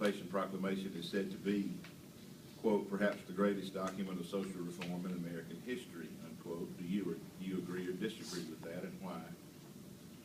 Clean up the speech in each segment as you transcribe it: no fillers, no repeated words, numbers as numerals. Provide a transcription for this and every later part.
Emancipation Proclamation is said to be, quote, perhaps the greatest document of social reform in American history, unquote. Do you agree or disagree with that, and why?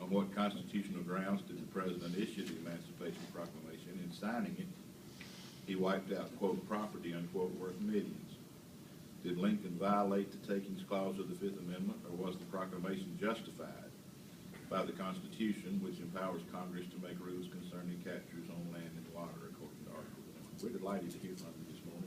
On what constitutional grounds did the President issue the Emancipation Proclamation? In signing it, he wiped out, quote, property, unquote, worth millions. Did Lincoln violate the Takings Clause of the Fifth Amendment, or was the proclamation justified by the Constitution, which empowers Congress to make rules concerning captures on land and water, according to Article 1? We're delighted to hear from you this morning.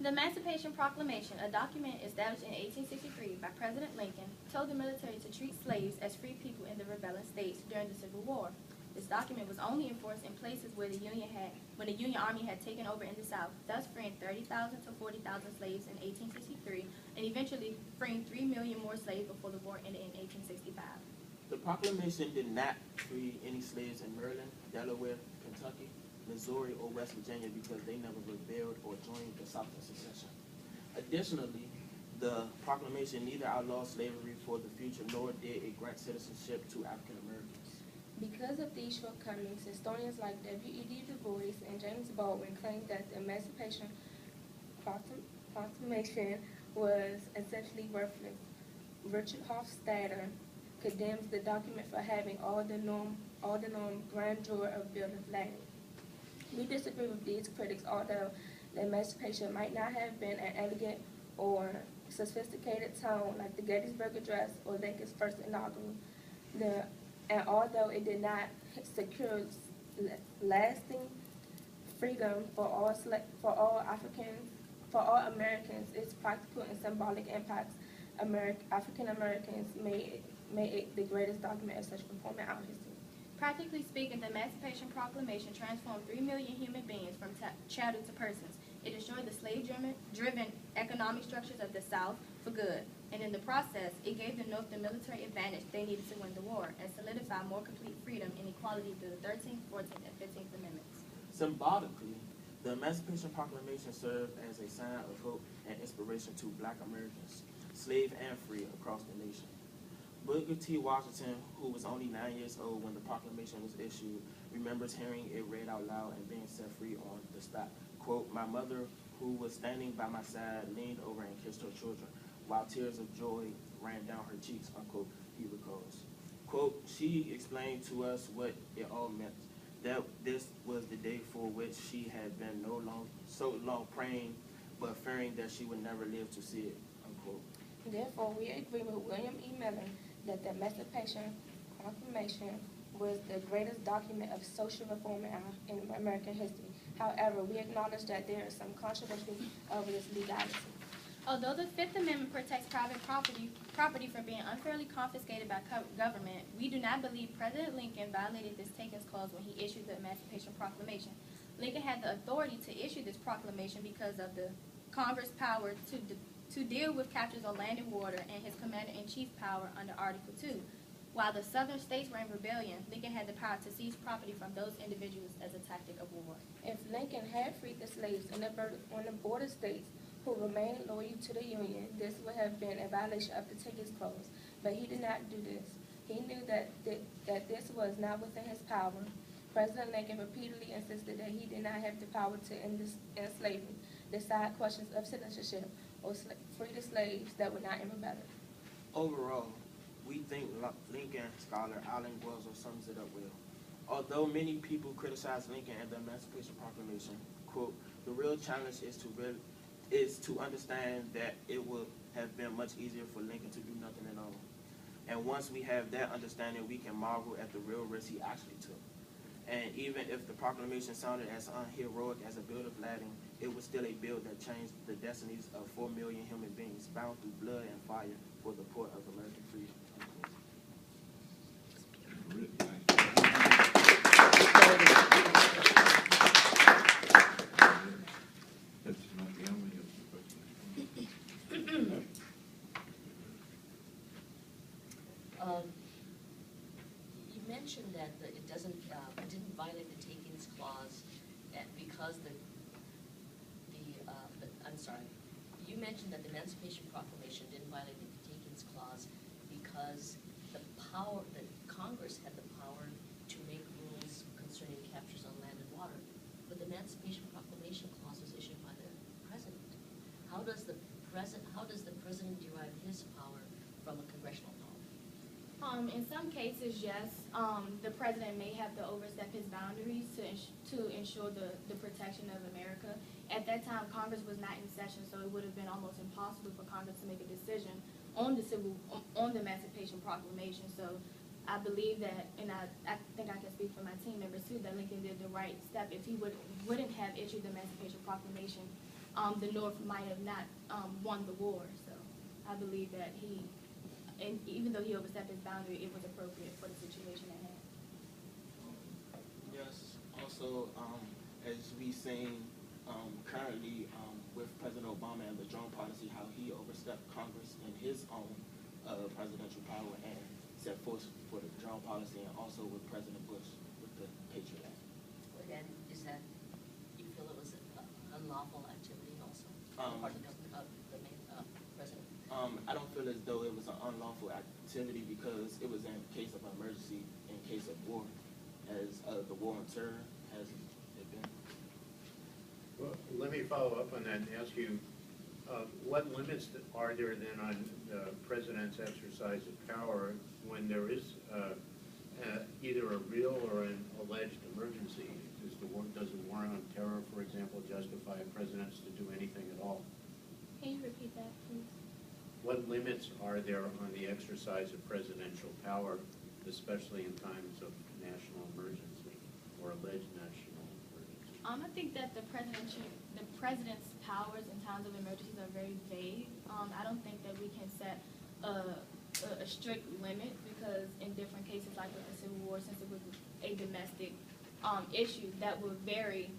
The Emancipation Proclamation, a document established in 1863 by President Lincoln, told the military to treat slaves as free people in the rebelling states during the Civil War. This document was only enforced in places where when the Union Army had taken over in the South, thus freeing 30,000 to 40,000 slaves in 1863, and eventually freeing 3 million more slaves before the war ended in 1865. The proclamation did not free any slaves in Maryland, Delaware, Kentucky, Missouri, or West Virginia because they never rebelled or joined the Southern secession. Additionally, the proclamation neither outlawed slavery for the future nor did it grant citizenship to African Americans. Because of these shortcomings, historians like W.E.B. Du Bois and James Baldwin claimed that the Emancipation Proclamation was essentially worthless. Richard Hofstadter condemns the document for having all the norm grandeur of Bill of Lading. We disagree with these critics, although the Emancipation might not have been an elegant or sophisticated tone like the Gettysburg Address or Lincoln's first inaugural. And although it did not secure lasting freedom for all Americans, its practical and symbolic impacts African Americans made it the greatest document of such reform in our history. Practically speaking, the Emancipation Proclamation transformed 3 million human beings from chattel to persons. It destroyed the slave-driven economic structures of the South for good, and in the process, it gave the North the military advantage they needed to win the war and solidify more complete freedom and equality through the 13th, 14th, and 15th Amendments. Symbolically, the Emancipation Proclamation served as a sign of hope and inspiration to Black Americans, slave and free, across the nation. Booker T. Washington, who was only 9 years old when the proclamation was issued, remembers hearing it read out loud and being set free on the spot. Quote, my mother, who was standing by my side, leaned over and kissed her children, while tears of joy ran down her cheeks, unquote, he recalls. Quote, she explained to us what it all meant, that this was the day for which she had been so long praying, but fearing that she would never live to see it, unquote. Therefore, we agree with William E. Millen that the Emancipation Proclamation was the greatest document of social reform in American history. However, we acknowledge that there is some controversy over its legality. Although the Fifth Amendment protects private property from being unfairly confiscated by government, we do not believe President Lincoln violated this takings clause when he issued the Emancipation Proclamation. Lincoln had the authority to issue this proclamation because of the Congress' power to deal with captures on land and water and his commander-in-chief power under Article 2. While the southern states were in rebellion, Lincoln had the power to seize property from those individuals as a tactic of war. If Lincoln had freed the slaves in the border states who remained loyal to the Union, this would have been a violation of the Takings Clause. But he did not do this. He knew that this was not within his power. President Lincoln repeatedly insisted that he did not have the power to end slavery, decide questions of citizenship, or free the slaves that were not in rebellion. Overall, we think Lincoln scholar Allen Guelzo sums it up well. Although many people criticize Lincoln and the Emancipation Proclamation, quote, the real challenge is to understand that it would have been much easier for Lincoln to do nothing at all. And once we have that understanding, we can marvel at the real risk he actually took. And even if the proclamation sounded as unheroic as a Bill of Lading, it was still a bill that changed the destinies of 4 million human beings bound through blood and fire for the port of American freedom. You mentioned that it didn't violate the Takings Clause because you mentioned that the Emancipation Proclamation didn't violate the Takings Clause because the Congress had the power to make rules concerning captures on land and water. cases, yes, the president may have to overstep his boundaries to ensure the protection of America. At that time, Congress was not in session, so it would have been almost impossible for Congress to make a decision on the Emancipation Proclamation. So I believe that, and I think I can speak for my team members too, that Lincoln did the right step. If he wouldn't have issued the Emancipation Proclamation, the North might have not won the war. So I believe that and even though he overstepped his boundary, it was appropriate for the situation at hand. Yes. Also, as we seen currently with President Obama and the drone policy, how he overstepped Congress in his own presidential power and set forth for the drone policy, and also with President Bush with the Patriot Act. And is that, you feel it was unlawful activity also? Um, Part of the main president? I don't feel as though it was an unlawful activity because it was in case of emergency, in case of war, as the war on terror has it been. Well, let me follow up on that and ask you, what limits are there then on the president's exercise of power when there is either a real or an alleged emergency? Does a war on terror, for example, justify presidents to do anything at all? Can you repeat that, please? What limits are there on the exercise of presidential power, especially in times of national emergency or alleged national emergency? I think that the president's powers in times of emergencies are very vague. I don't think that we can set a strict limit because in different cases, like with the Civil War, since it was a domestic issue, that would vary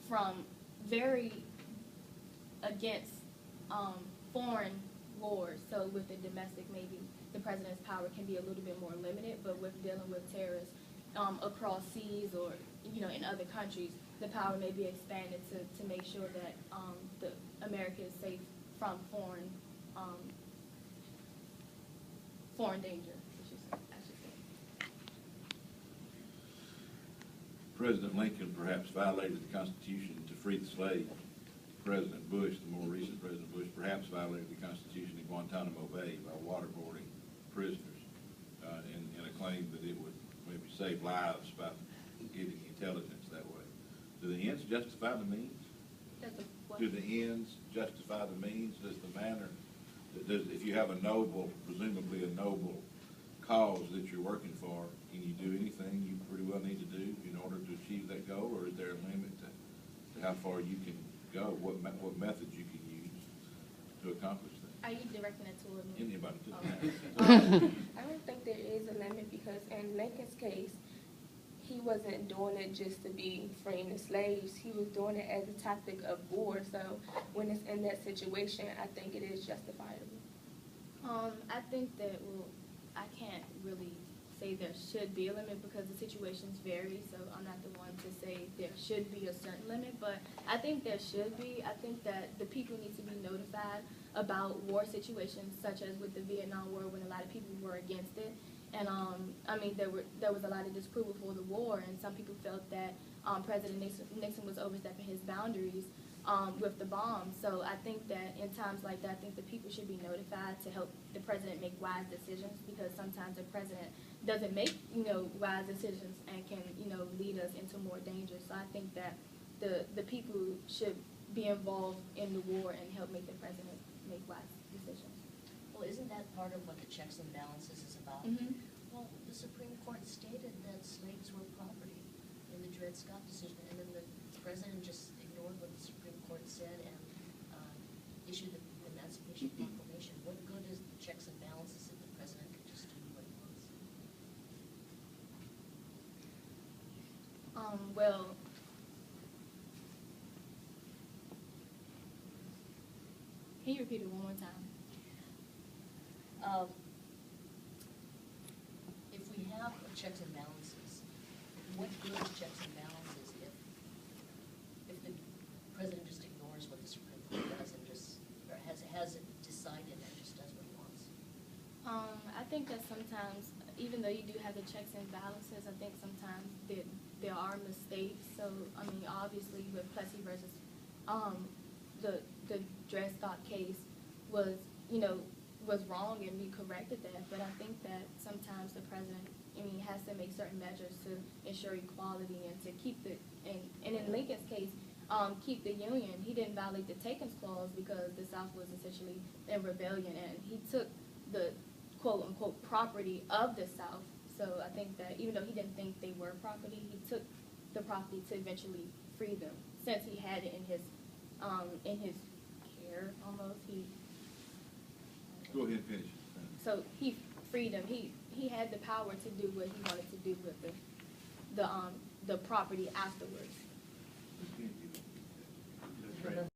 from very against foreign wars. So with the domestic, maybe the president's power can be a little bit more limited, but with dealing with terrorists across seas or in other countries, the power may be expanded to make sure that America is safe from foreign danger, I should say. President Lincoln perhaps violated the Constitution to free the slaves. President Bush, the more recent President Bush, perhaps violated the Constitution in Guantanamo Bay by waterboarding prisoners in a claim that it would maybe save lives by getting intelligence that way. Do the ends justify the means? Do the ends justify the means? Does the manner, if you have presumably a noble cause that you're working for, can you do anything you pretty well need to do in order to achieve that goal, or is there a limit to how far you can go, what methods you can use to accomplish that? Are you directing it toward me? Anybody to I don't think there is a limit because in Lincoln's case, he wasn't doing it just to be freeing the slaves. He was doing it as a tactic of war. So when it's in that situation, I think it is justifiable. I think that, I can't really say there should be a limit because the situations vary, so I'm not the one to say there should be a certain limit, but I think there should be. I think that the people need to be notified about war situations, such as with the Vietnam War when a lot of people were against it. And there was a lot of disapproval for the war, and some people felt that President Nixon was overstepping his boundaries with the bomb. So I think that in times like that, I think the people should be notified to help the president make wise decisions, because sometimes the president doesn't make wise decisions and can lead us into more danger. So I think that the people should be involved in the war and help make the president make wise decisions. Well, isn't that part of what the checks and balances is about? Mm-hmm. Well, the Supreme Court stated that slaves were property in the Dred Scott decision, and then the president just ignored what the Supreme Court said and issued the Emancipation Proclamation. What good is the checks and balances if the president can just do what he wants? Well, can you repeat it one more time? If we have checks and balances, what good is checks and balances if the president just ignores what the Supreme Court does and or has it decided and just does what he wants? I think that sometimes, even though you do have the checks and balances, I think sometimes there are mistakes. So, obviously with Plessy versus the Dred Scott case was wrong, and we corrected that. But I think that sometimes the president, I mean, has to make certain measures to ensure equality and to keep the, and in Lincoln's case, keep the Union. He didn't violate the Takens Clause because the South was essentially in rebellion, and he took the quote-unquote property of the South. So I think that even though he didn't think they were property, he took the property to eventually free them, since he had it in his care almost. Go ahead and finish. So he freed them. He had the power to do what he wanted to do with the property afterwards. That's right.